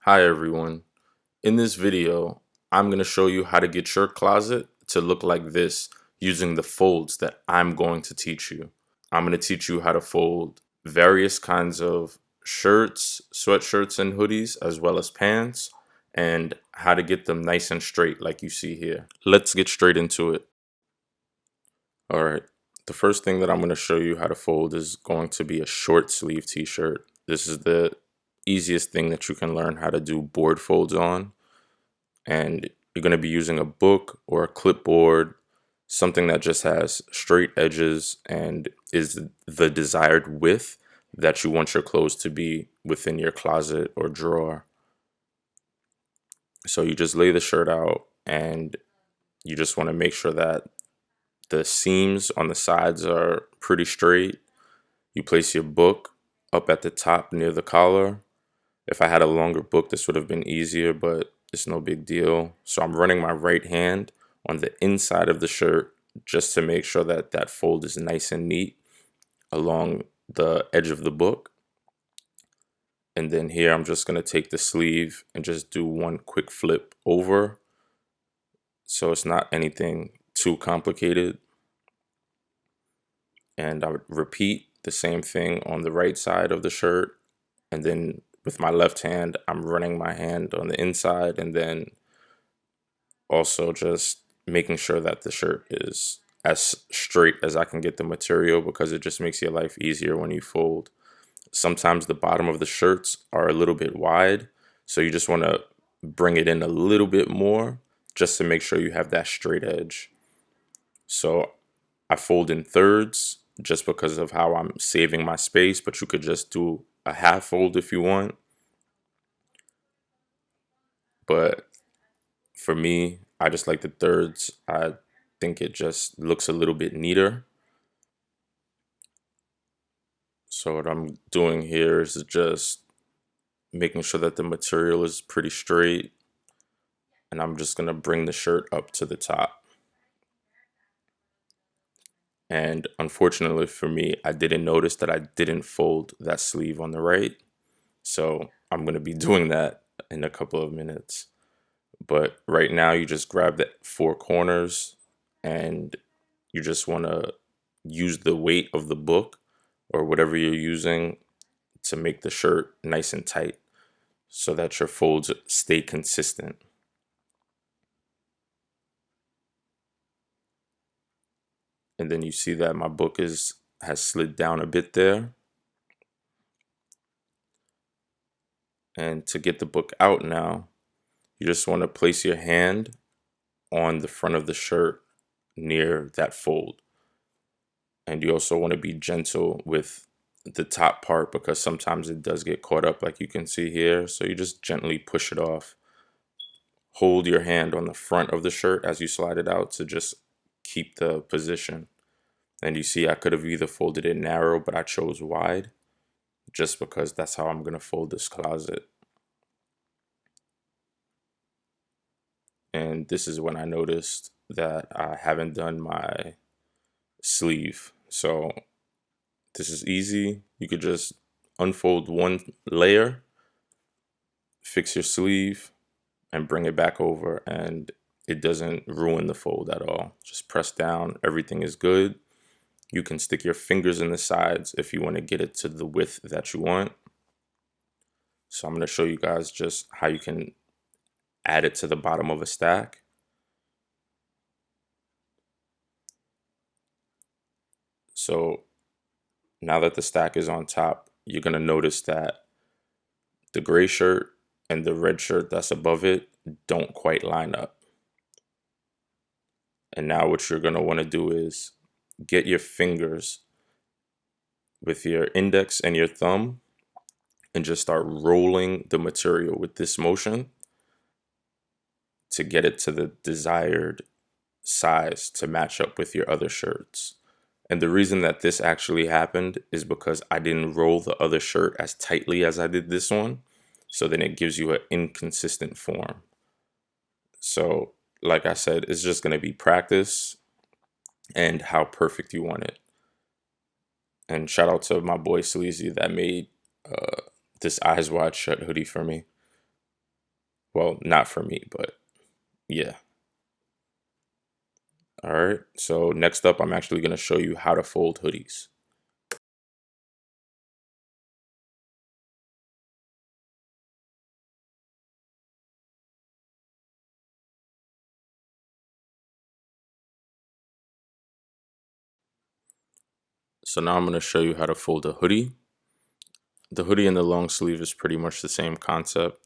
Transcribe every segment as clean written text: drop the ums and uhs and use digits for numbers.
Hi everyone. In this video, I'm going to show you how to get your closet to look like this using the folds that I'm going to teach you. I'm going to teach you how to fold various kinds of shirts, sweatshirts, and hoodies, as well as pants, and how to get them nice and straight like you see here. Let's get straight into it. All right. The first thing that I'm going to show you how to fold is going to be a short sleeve t-shirt. This is the easiest thing that you can learn how to do board folds on. And you're going to be using a book or a clipboard, something that just has straight edges and is the desired width that you want your clothes to be within your closet or drawer. So you just lay the shirt out and you just want to make sure that the seams on the sides are pretty straight. You place your book up at the top near the collar. If I had a longer book, this would have been easier, but it's no big deal. So I'm running my right hand on the inside of the shirt just to make sure that that fold is nice and neat along the edge of the book. And then here I'm just going to take the sleeve and just do one quick flip over. So it's not anything too complicated. And I would repeat the same thing on the right side of the shirt. And then with my left hand, I'm running my hand on the inside and then also just making sure that the shirt is as straight as I can get the material, because it just makes your life easier when you fold. Sometimes the bottom of the shirts are a little bit wide, so you just want to bring it in a little bit more just to make sure you have that straight edge. So I fold in thirds just because of how I'm saving my space, but you could just do a half fold if you want. But for me, I just like the thirds. I think it just looks a little bit neater. So what I'm doing here is just making sure that the material is pretty straight, and I'm just gonna bring the shirt up to the top. And unfortunately for me, I didn't notice that I didn't fold that sleeve on the right. So I'm gonna be doing that in a couple of minutes. But right now you just grab the four corners and you just wanna use the weight of the book or whatever you're using to make the shirt nice and tight so that your folds stay consistent. And then you see that my book has slid down a bit there. And to get the book out now, you just want to place your hand on the front of the shirt near that fold. And you also want to be gentle with the top part because sometimes it does get caught up like you can see here. So you just gently push it off. Hold your hand on the front of the shirt as you slide it out to just keep the position. And you see I could have either folded it narrow, but I chose wide just because that's how I'm going to fold this closet. And this is when I noticed that I haven't done my sleeve. So this is easy. You could just unfold one layer, fix your sleeve, and bring it back over, and it doesn't ruin the fold at all. Just press down, everything is good. You can stick your fingers in the sides if you want to get it to the width that you want. So I'm going to show you guys just how you can add it to the bottom of a stack. So now that the stack is on top, you're going to notice that the gray shirt and the red shirt that's above it don't quite line up. And now what you're going to want to do is get your fingers with your index and your thumb and just start rolling the material with this motion to get it to the desired size to match up with your other shirts. And the reason that this actually happened is because I didn't roll the other shirt as tightly as I did this one. So then it gives you an inconsistent form. So like I said, it's just going to be practice and how perfect you want it. And shout out to my boy Sleazy that made this Eyes Wide Shut hoodie for me. Well, not for me, but yeah. All right. So next up, I'm actually going to show you how to fold hoodies. So now I'm going to show you how to fold a hoodie. The hoodie and the long sleeve is pretty much the same concept,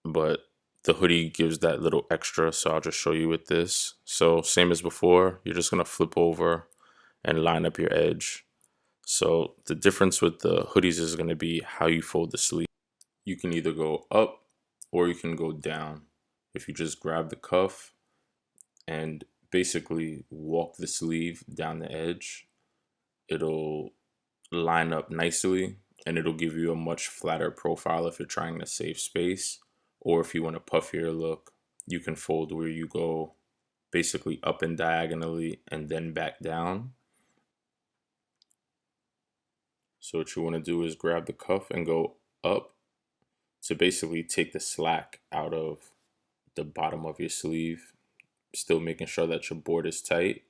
but the hoodie gives that little extra. So I'll just show you with this. So same as before, you're just going to flip over and line up your edge. So the difference with the hoodies is going to be how you fold the sleeve. You can either go up or you can go down. If you just grab the cuff and basically walk the sleeve down the edge, it'll line up nicely and it'll give you a much flatter profile if you're trying to save space. Or if you want a puffier look, you can fold where you go basically up and diagonally and then back down. So what you want to do is grab the cuff and go up to basically take the slack out of the bottom of your sleeve, still making sure that your board is tight,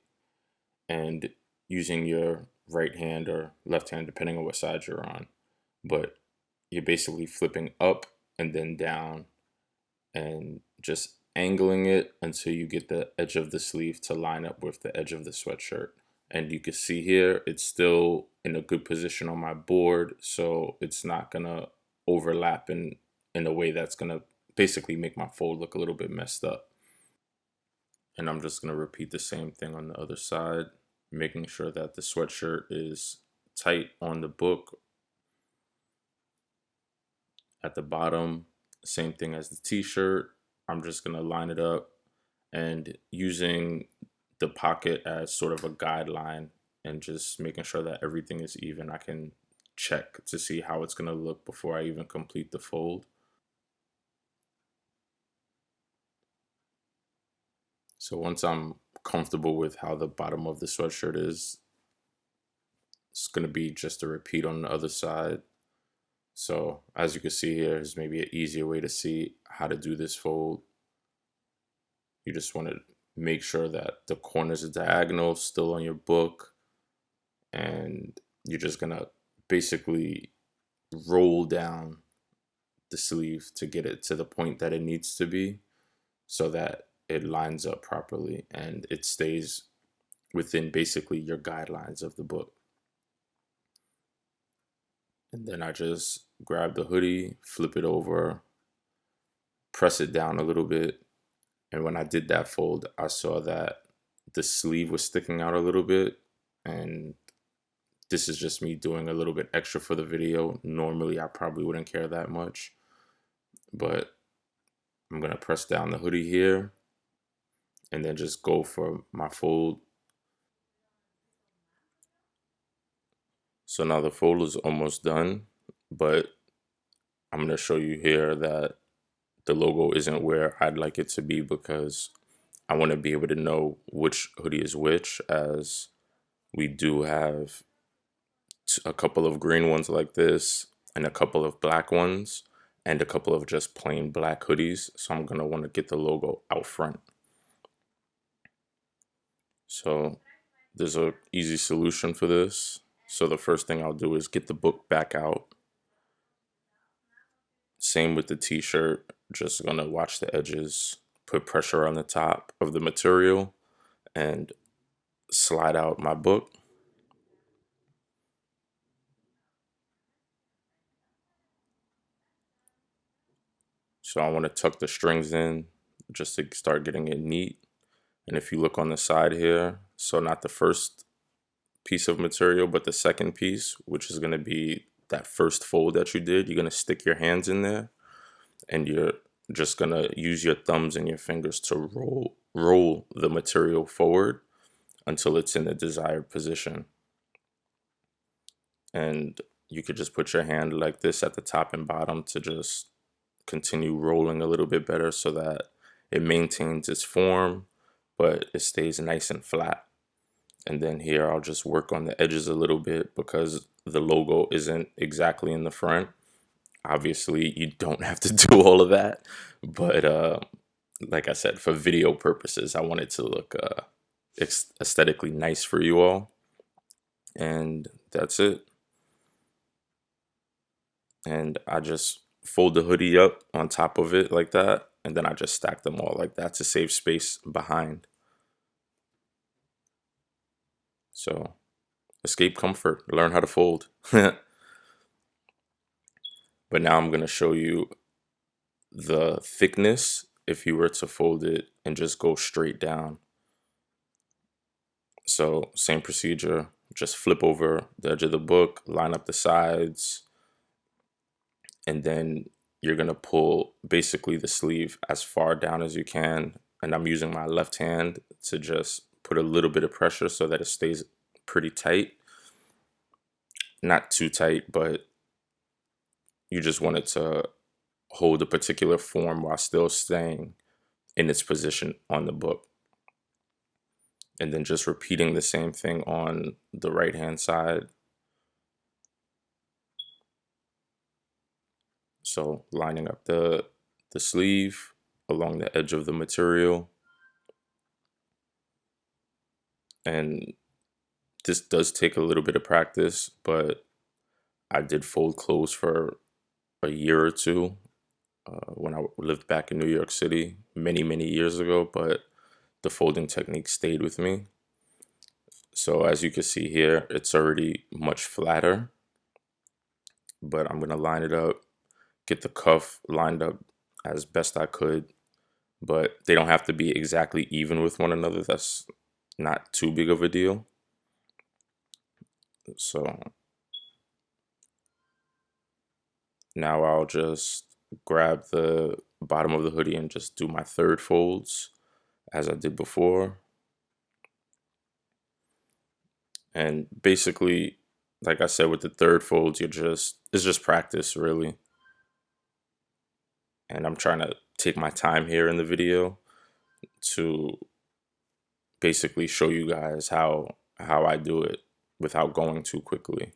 and using your right hand or left hand, depending on what side you're on. But you're basically flipping up and then down and just angling it until you get the edge of the sleeve to line up with the edge of the sweatshirt. And you can see here, it's still in a good position on my board, so it's not gonna overlap in a way that's gonna basically make my fold look a little bit messed up. And I'm just gonna repeat the same thing on the other side, making sure that the sweatshirt is tight on the book at the bottom. Same thing as the t-shirt. I'm just gonna line it up and using the pocket as sort of a guideline and just making sure that everything is even. I can check to see how it's gonna look before I even complete the fold. So once I'm comfortable with how the bottom of the sweatshirt is, it's gonna be just a repeat on the other side. So as you can see here is maybe an easier way to see how to do this fold. You just want to make sure that the corners are diagonal still on your book, and you're just gonna basically roll down the sleeve to get it to the point that it needs to be so that it lines up properly and it stays within basically your guidelines of the book. And then I just grab the hoodie, flip it over, press it down a little bit. And when I did that fold, I saw that the sleeve was sticking out a little bit. And this is just me doing a little bit extra for the video. Normally, I probably wouldn't care that much. But I'm going to press down the hoodie here and then just go for my fold. So now the fold is almost done, but I'm going to show you here that the logo isn't where I'd like it to be because I want to be able to know which hoodie is which, as we do have a couple of green ones like this and a couple of black ones and a couple of just plain black hoodies. So I'm going to want to get the logo out front. So there's a easy solution for this. So the first thing I'll do is get the book back out. Same with the t-shirt, just gonna watch the edges, put pressure on the top of the material and slide out my book. So I want to tuck the strings in just to start getting it neat. And if you look on the side here, so not the first piece of material, but the second piece, which is going to be that first fold that you did, you're going to stick your hands in there and you're just going to use your thumbs and your fingers to roll the material forward until it's in the desired position. And you could just put your hand like this at the top and bottom to just continue rolling a little bit better so that it maintains its form, but it stays nice and flat. And then here I'll just work on the edges a little bit because the logo isn't exactly in the front. Obviously, you don't have to do all of that, but like I said, for video purposes, I want it to look aesthetically nice for you all. And that's it. And I just fold the hoodie up on top of it like that, and then I just stack them all like that to save space behind. So escape comfort, learn how to fold. But now I'm going to show you the thickness if you were to fold it and just go straight down. So same procedure, just flip over the edge of the book, line up the sides, and then you're going to pull basically the sleeve as far down as you can. And I'm using my left hand to just put a little bit of pressure so that it stays pretty tight. Not too tight, but you just want it to hold a particular form while still staying in its position on the book. And then just repeating the same thing on the right hand side. So lining up the sleeve along the edge of the material. And this does take a little bit of practice, but I did fold clothes for a year or two when I lived back in New York City many years ago, but the folding technique stayed with me. So as you can see here, it's already much flatter, but I'm gonna line it up, get the cuff lined up as best I could, but they don't have to be exactly even with one another. That's not too big of a deal. So now I'll just grab the bottom of the hoodie and just do my third folds as I did before. And basically, like I said, with the third folds, it's just practice really. And I'm trying to take my time here in the video to basically show you guys how I do it without going too quickly.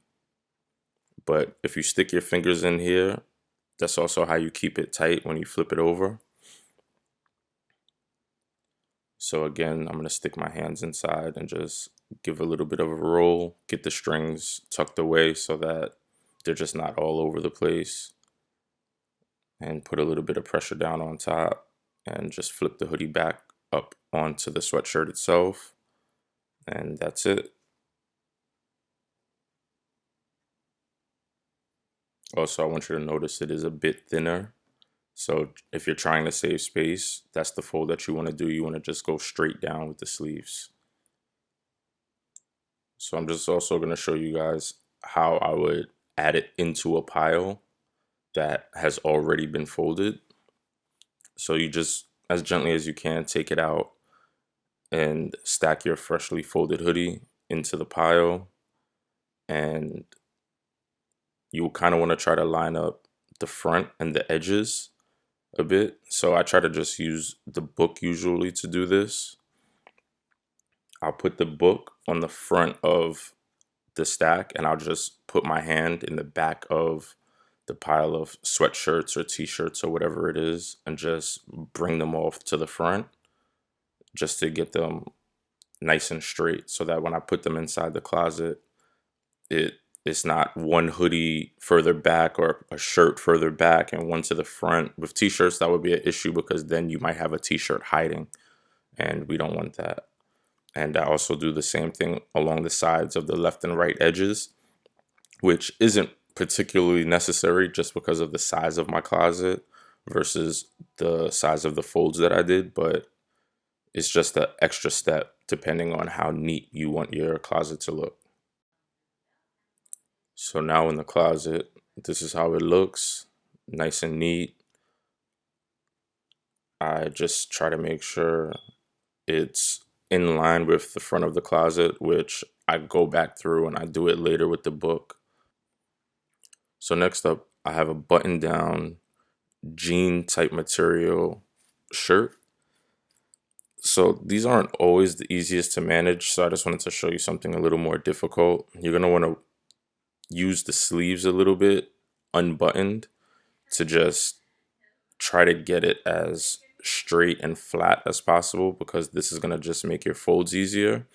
But if you stick your fingers in here, that's also how you keep it tight when you flip it over. So again, I'm going to stick my hands inside and just give a little bit of a roll, get the strings tucked away so that they're just not all over the place, and put a little bit of pressure down on top and just flip the hoodie back up onto the sweatshirt itself. And that's it. Also, I want you to notice it is a bit thinner. So if you're trying to save space, that's the fold that you want to do. You want to just go straight down with the sleeves. So I'm just also going to show you guys how I would add it into a pile that has already been folded. So you just, as gently as you can, take it out and stack your freshly folded hoodie into the pile. And you kind of want to try to line up the front and the edges a bit. So I try to just use the book usually to do this. I'll put the book on the front of the stack and I'll just put my hand in the back of the pile of sweatshirts or t-shirts or whatever it is and just bring them off to the front just to get them nice and straight so that when I put them inside the closet, it's not one hoodie further back or a shirt further back and one to the front. With t-shirts, that would be an issue because then you might have a t-shirt hiding and we don't want that. And I also do the same thing along the sides of the left and right edges, which isn't particularly necessary just because of the size of my closet versus the size of the folds that I did, but it's just an extra step depending on how neat you want your closet to look. So now in the closet, this is how it looks, nice and neat. I just try to make sure it's in line with the front of the closet, which I go back through and I do it later with the book. So next up, I have a button down jean type material shirt. So these aren't always the easiest to manage, so I just wanted to show you something a little more difficult. You're going to want to use the sleeves a little bit unbuttoned to just try to get it as straight and flat as possible, because this is going to just make your folds easier.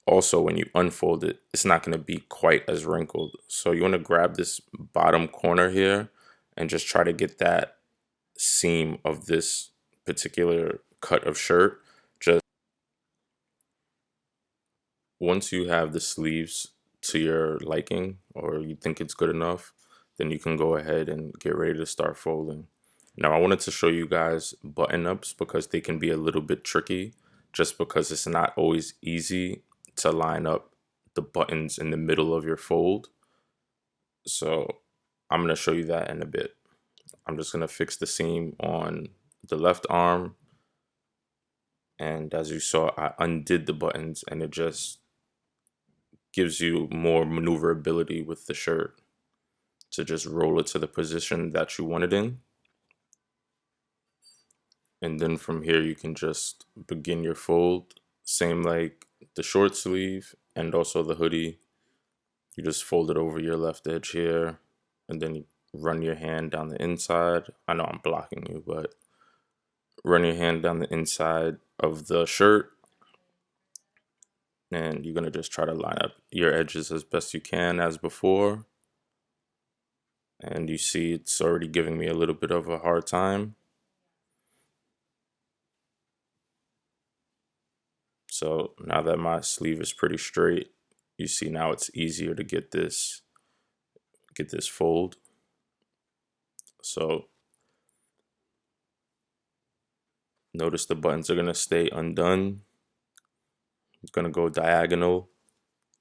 Also, when you unfold it, it's not going to be quite as wrinkled. So you want to grab this bottom corner here and just try to get that seam of this particular cut of shirt. Just once you have the sleeves to your liking, or you think it's good enough, then you can go ahead and get ready to start folding. Now, I wanted to show you guys button ups because they can be a little bit tricky, just because it's not always easy to line up the buttons in the middle of your fold. So I'm going to show you that in a bit. I'm just going to fix the seam on the left arm. And as you saw, I undid the buttons, and it just gives you more maneuverability with the shirt to just roll it to the position that you want it in. And then from here, you can just begin your fold. Same like the short sleeve and also the hoodie. You just fold it over your left edge here, and then you run your hand down the inside. I know I'm blocking you, but run your hand down the inside of the shirt, and you're going to just try to line up your edges as best you can as before. And you see it's already giving me a little bit of a hard time. So now that my sleeve is pretty straight, you see now it's easier to get this fold. So notice the buttons are going to stay undone. It's going to go diagonal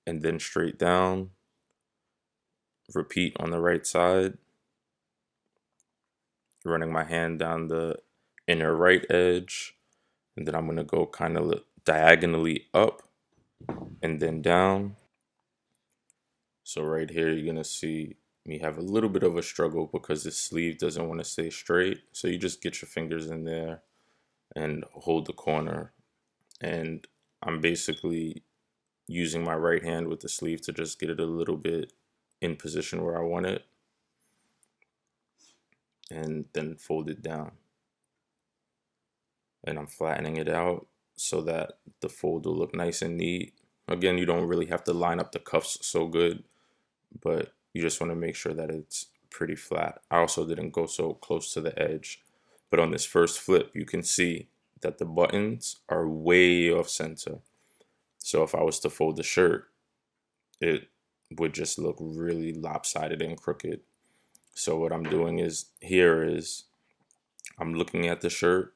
and then straight down. Repeat on the right side. Running my hand down the inner right edge, and then I'm going to go kind of diagonally up and then down. So right here, you're going to see me have a little bit of a struggle because the sleeve doesn't want to stay straight. So you just get your fingers in there and hold the corner. And I'm basically using my right hand with the sleeve to just get it a little bit in position where I want it, and then fold it down. And I'm flattening it out so that the fold will look nice and neat. Again, you don't really have to line up the cuffs so good, but you just want to make sure that it's pretty flat. I also didn't go so close to the edge, but on this first flip, you can see that the buttons are way off center. So if I was to fold the shirt, it would just look really lopsided and crooked. So what I'm doing is I'm looking at the shirt,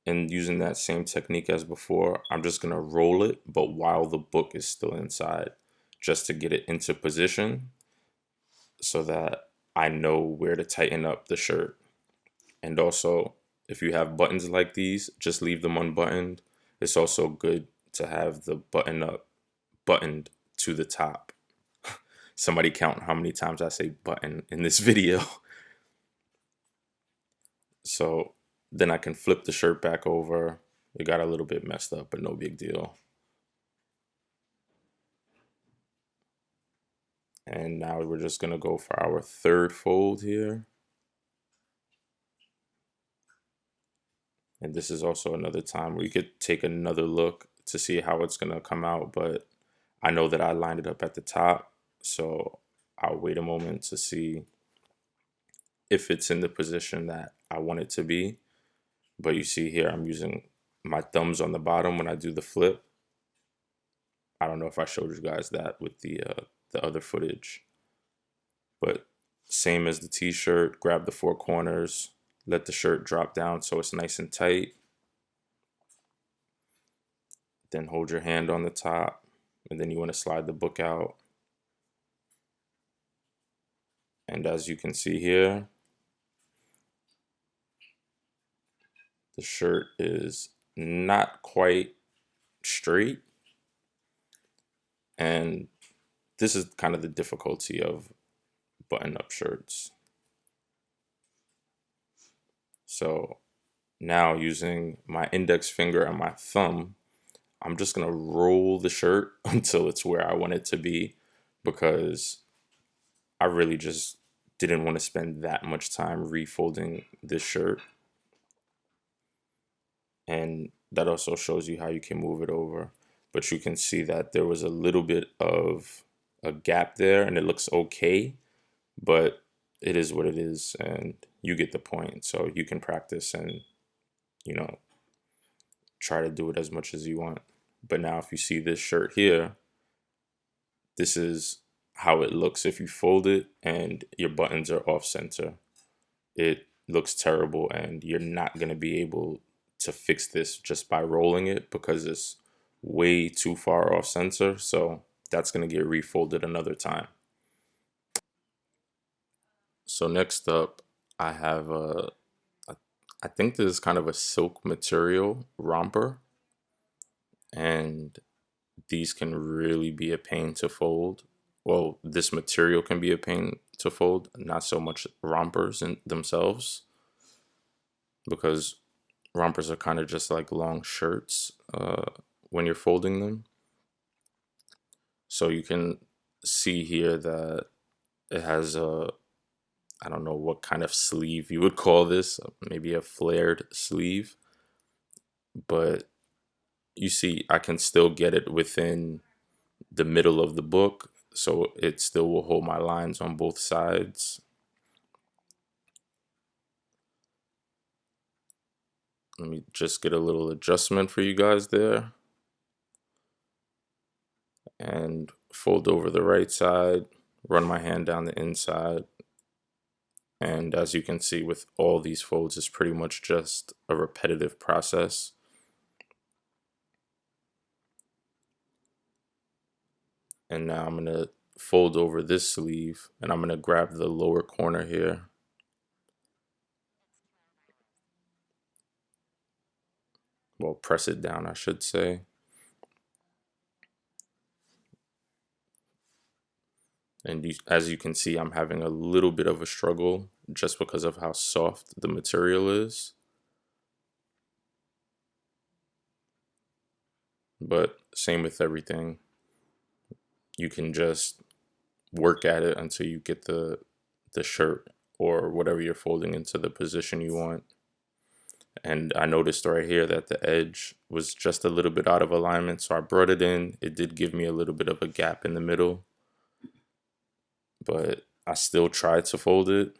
and using that same technique as before, I'm just going to roll it, but while the book is still inside, just to get it into position so that I know where to tighten up the shirt. And also, if you have buttons like these, just leave them unbuttoned. It's also good to have the button up buttoned to the top. Somebody count how many times I say button in this video. So then I can flip the shirt back over. It got a little bit messed up, but no big deal. And now we're just going to go for our third fold here. And this is also another time where you could take another look to see how it's going to come out. But I know that I lined it up at the top, so I'll wait a moment to see if it's in the position that I want it to be. But you see here, I'm using my thumbs on the bottom when I do the flip. I don't know if I showed you guys that with the other footage. But same as the t-shirt, grab the four corners, let the shirt drop down so it's nice and tight. Then hold your hand on the top, and then you want to slide the book out. And as you can see here, the shirt is not quite straight. And this is kind of the difficulty of button-up shirts. So now using my index finger and my thumb, I'm just going to roll the shirt until it's where I want it to be, because I really just didn't want to spend that much time refolding this shirt. And that also shows you how you can move it over. But you can see that there was a little bit of a gap there, and it looks okay, but it is what it is, and you get the point. So you can practice and, you know, try to do it as much as you want. But now if you see this shirt here, this is how it looks if you fold it and your buttons are off center. It looks terrible, and you're not going to be able to fix this just by rolling it because it's way too far off center. So that's going to get refolded another time. So next up, I have I think this is kind of a silk material romper, and these can really be a pain to fold. Well, this material can be a pain to fold, not so much rompers in themselves, because rompers are kind of just like long shirts when you're folding them. So you can see here that it has a, I don't know what kind of sleeve you would call this, maybe a flared sleeve, but you see I can still get it within the middle of the book, so it still will hold my lines on both sides. Let me just get a little adjustment for you guys there. And fold over the right side, run my hand down the inside. And as you can see with all these folds, it's pretty much just a repetitive process. And now I'm going to fold over this sleeve, and I'm going to grab the lower corner here. Well, press it down, I should say. And as you can see, I'm having a little bit of a struggle just because of how soft the material is. But same with everything. You can just work at it until you get the shirt or whatever you're folding into the position you want. And I noticed right here that the edge was just a little bit out of alignment, so I brought it in. It did give me a little bit of a gap in the middle, but I still tried to fold it.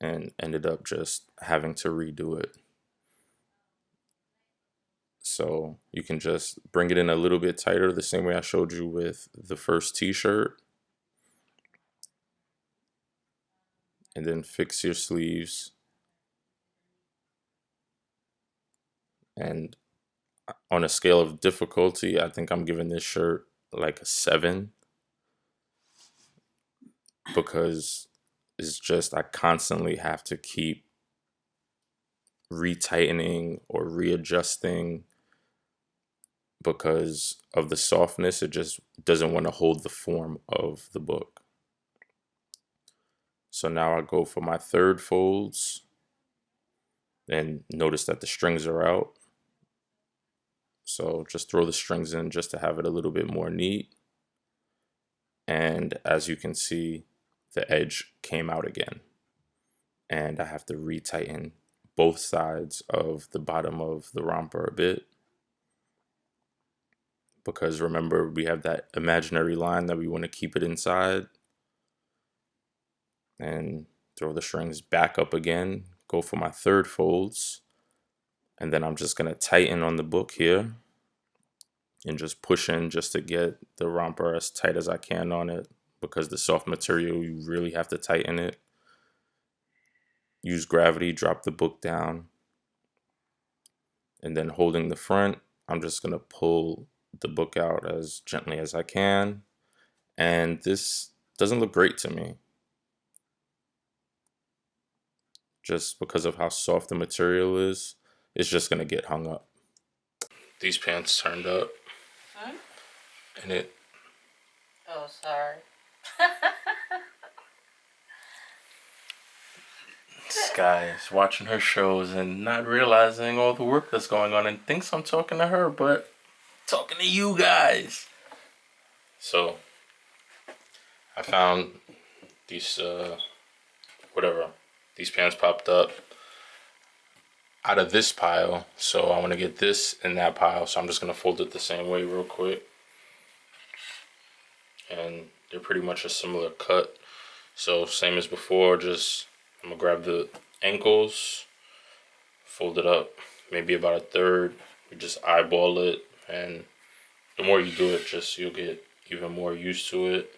And ended up just having to redo it. So you can just bring it in a little bit tighter, the same way I showed you with the first t-shirt. And then fix your sleeves. And on a scale of difficulty, I think I'm giving this shirt like a 7, because it's just I constantly have to keep retightening or readjusting because of the softness. It just doesn't want to hold the form of the book. So now I go for my third folds, and notice that the strings are out. So just throw the strings in just to have it a little bit more neat. And as you can see, the edge came out again. And I have to retighten both sides of the bottom of the romper a bit. Because remember, we have that imaginary line that we want to keep it inside. And throw the strings back up again. Go for my third folds. And then I'm just going to tighten on the book here. And just push in just to get the romper as tight as I can on it, because the soft material, you really have to tighten it. Use gravity, drop the book down, and then holding the front, I'm just going to pull the book out as gently as I can. And this doesn't look great to me, just because of how soft the material is. It's just going to get hung up. These pants turned up. And it... Oh, sorry. This guy is watching her shows and not realizing all the work that's going on and thinks I'm talking to her, but talking to you guys. So I found these these pants popped up out of this pile, so I want to get this in that pile, so I'm just gonna fold it the same way real quick. And they're pretty much a similar cut, so same as before, just I'm gonna grab the ankles, fold it up maybe about a third. You just eyeball it, and the more you do it, just you'll get even more used to it.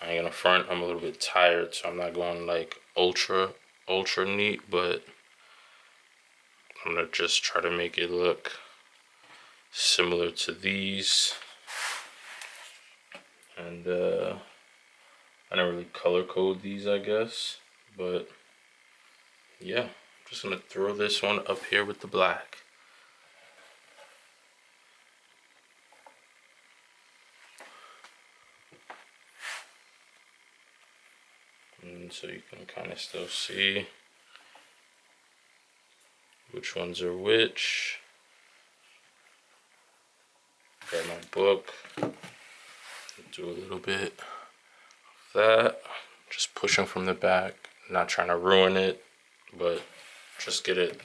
I ain't gonna front, I'm a little bit tired, so I'm not going like ultra neat, but I'm gonna just try to make it look similar to these. And I don't really color code these, I guess, but yeah, I'm just gonna throw this one up here with the black. And so you can kind of still see which ones are which. Grab my book, do a little bit of that. Just pushing from the back, not trying to ruin it, but just get it,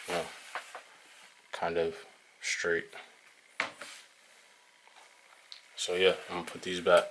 you know, kind of straight. So yeah, I'm gonna put these back.